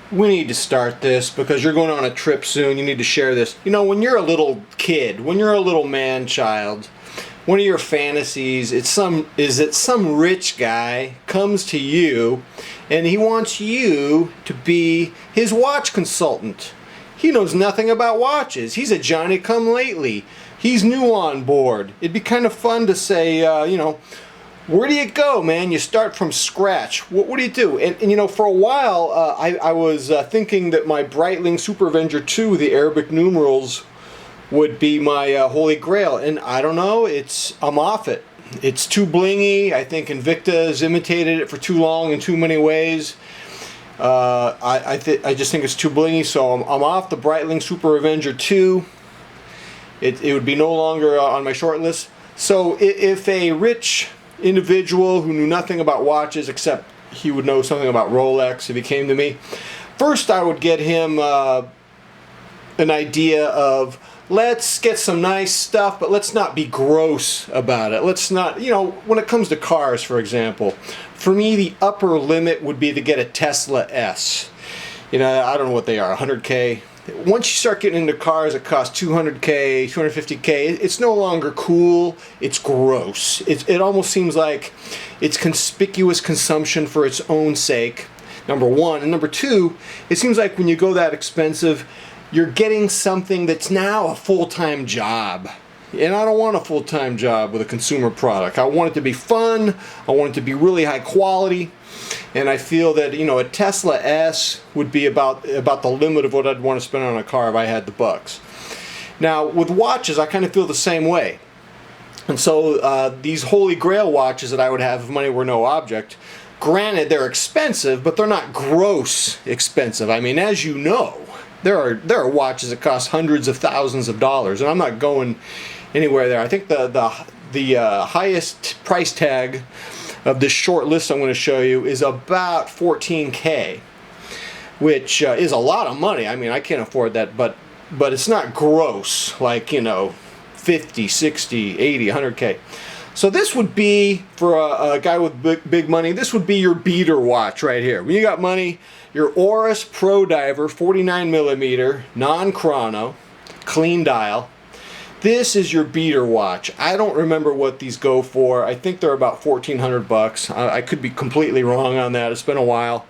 We need to start this because you're going on a trip soon. You need to share this. You know, when you're a little kid, when you're a little man-child, one of your fantasies is that some rich guy comes to you and he wants you to be his watch consultant. He knows nothing about watches. He's a Johnny-come-lately. He's new on board. It'd be kind of fun to say, you know, where do you go, man? You start from scratch. What do you do? And you know, for a while, I was thinking that my Breitling Super Avenger 2, the Arabic numerals, would be my holy grail. And I don't know, I'm off it. It's too blingy. I think Invicta has imitated it for too long in too many ways. I just think it's too blingy, so I'm off the Breitling Super Avenger 2. It would be no longer on my short list. So if a rich individual who knew nothing about watches except he would know something about Rolex if he came to me, first I would get him an idea of, let's get some nice stuff, but let's not be gross about it. Let's not, you know, when it comes to cars, for example, for me the upper limit would be to get a Tesla S. You know, I don't know what they are, 100K. Once you start getting into cars that cost 200K, 250K, it's no longer cool, it's gross. It almost seems like it's conspicuous consumption for its own sake, number one. And number two, it seems like when you go that expensive, you're getting something that's now a full-time job. And I don't want a full-time job with a consumer product. I want it to be fun, I want it to be really high quality. And I feel that, you know, a Tesla S would be about the limit of what I'd want to spend on a car if I had the bucks. Now, with watches, I kind of feel the same way. And so these Holy Grail watches that I would have if money were no object, granted, they're expensive, but they're not gross expensive. I mean, as you know, there are watches that cost hundreds of thousands of dollars, and I'm not going anywhere there. I think the highest price tag of this short list I'm going to show you is about 14K, which is a lot of money. I mean, I can't afford that, but it's not gross like, you know, 50, 60, 80, 100K. So this would be, for a guy with big money, this would be your beater watch right here. When you got money, your Oris Pro Diver 49mm, non-chrono, clean dial. This is your beater watch. I don't remember what these go for. I think they're about 1,400 bucks. I could be completely wrong on that. It's been a while.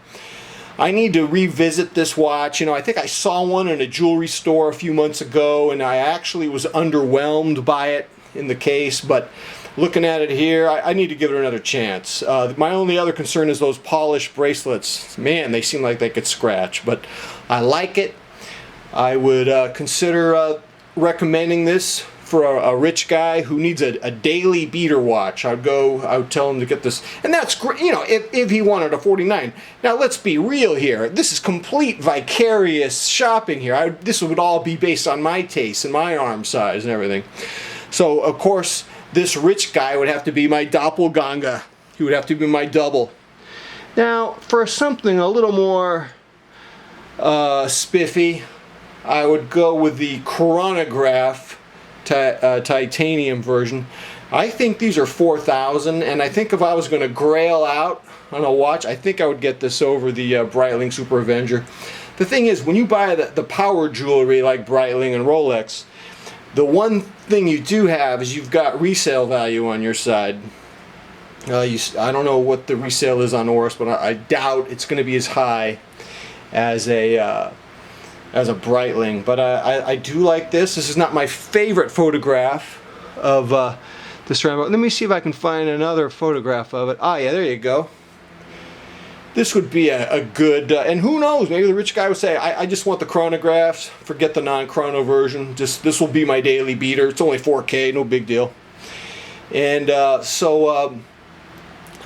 I need to revisit this watch. You know, I think I saw one in a jewelry store a few months ago, and I actually was underwhelmed by it in the case, but looking at it here, I need to give it another chance. My only other concern is those polished bracelets. Man, they seem like they could scratch, but I like it. I would consider recommending this for a rich guy who needs a daily beater watch. I would tell him to get this, and that's great. You know, if he wanted a 49. Now let's be real here. This is complete vicarious shopping here. This would all be based on my taste and my arm size and everything. So of course, this rich guy would have to be my doppelganger. He would have to be my double. Now, for something a little more spiffy, I would go with the chronograph titanium version. I think these are 4,000, and I think if I was going to grail out on a watch, I think I would get this over the Breitling Super Avenger. The thing is, when you buy the power jewelry like Breitling and Rolex, the one thing you do have is you've got resale value on your side. I don't know what the resale is on Oris, but I doubt it's going to be as high as a Breitling. But I do like this. This is not my favorite photograph of this Rambo. Let me see if I can find another photograph of it. Ah, yeah, there you go. This would be a good, and who knows, maybe the rich guy would say, I just want the chronographs, forget the non-chrono version, this will be my daily beater. It's only 4K, no big deal. And so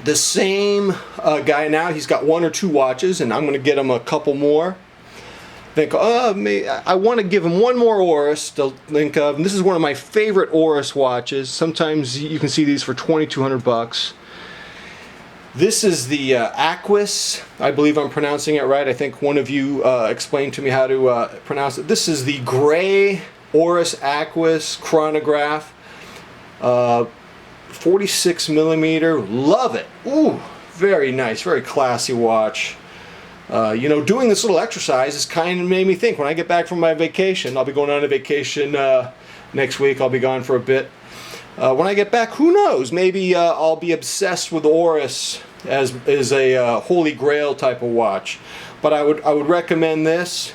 the same guy now, he's got one or two watches, and I'm going to get him a couple more. Think, I want to give him one more Oris to think of, and this is one of my favorite Oris watches. Sometimes you can see these for 2,200 bucks. This is the Aquis. I believe I'm pronouncing it right. I think one of you explained to me how to pronounce it. This is the gray Oris Aquis chronograph. 46mm. Love it. Ooh, very nice. Very classy watch. You know, doing this little exercise has kind of made me think. When I get back from my vacation, I'll be going on a vacation next week. I'll be gone for a bit. When I get back, who knows? Maybe I'll be obsessed with Oris as a holy grail type of watch. But I would recommend this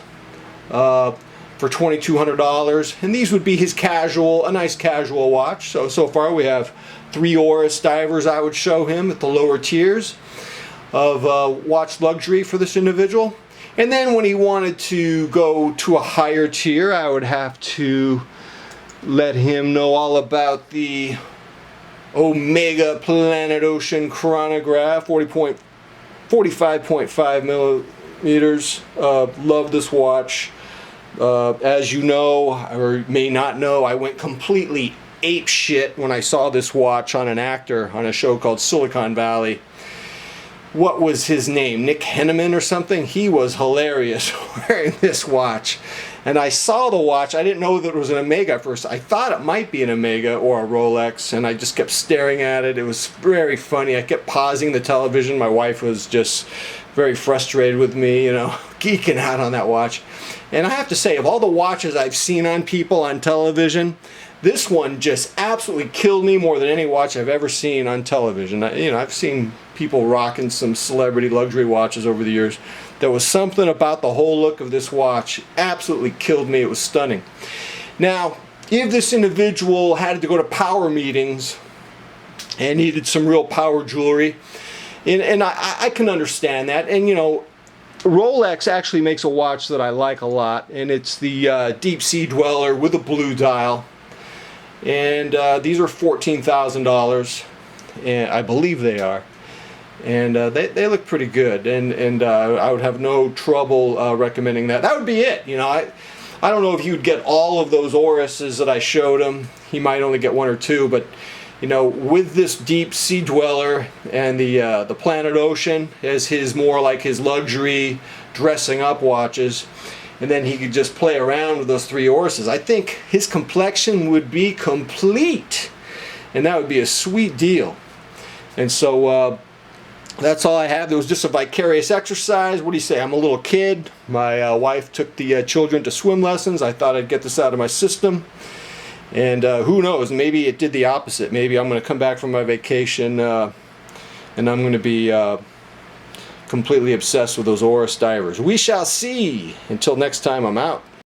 for $2,200, and these would be his a nice casual watch. So far we have 3 Oris divers I would show him at the lower tiers of watch luxury for this individual. And then when he wanted to go to a higher tier, I would have to let him know all about the Omega Planet Ocean chronograph, 45.5 millimeters. Love this watch. As you know, or may not know, I went completely ape shit when I saw this watch on an actor on a show called Silicon Valley. What was his name? Nick Henneman or something? He was hilarious wearing this watch. And I saw the watch. I didn't know that it was an Omega at first. I thought it might be an Omega or a Rolex, and I just kept staring at it. It was very funny. I kept pausing the television. My wife was just very frustrated with me, you know, geeking out on that watch. And I have to say, of all the watches I've seen on people on television, this one just absolutely killed me more than any watch I've ever seen on television. You know, I've seen people rocking some celebrity luxury watches over the years. There was something about the whole look of this watch absolutely killed me. It was stunning. Now, if this individual had to go to power meetings and needed some real power jewelry, and I can understand that. And you know, Rolex actually makes a watch that I like a lot, and it's the Deep Sea Dweller with a blue dial. And these are $14,000, and I believe they are. And they look pretty good, and I would have no trouble recommending that. That would be it. You know, I don't know if you'd get all of those Orises that I showed him. He might only get 1 or 2, but you know, with this Deep Sea Dweller and the Planet Ocean as his more like his luxury dressing up watches, and then he could just play around with those 3 Orises, I think his complexion would be complete, and that would be a sweet deal. And so that's all I have. There was just a vicarious exercise. What do you say? I'm a little kid. My wife took the children to swim lessons. I thought I'd get this out of my system. And who knows? Maybe it did the opposite. Maybe I'm going to come back from my vacation and I'm going to be completely obsessed with those Oris divers. We shall see. Until next time, I'm out.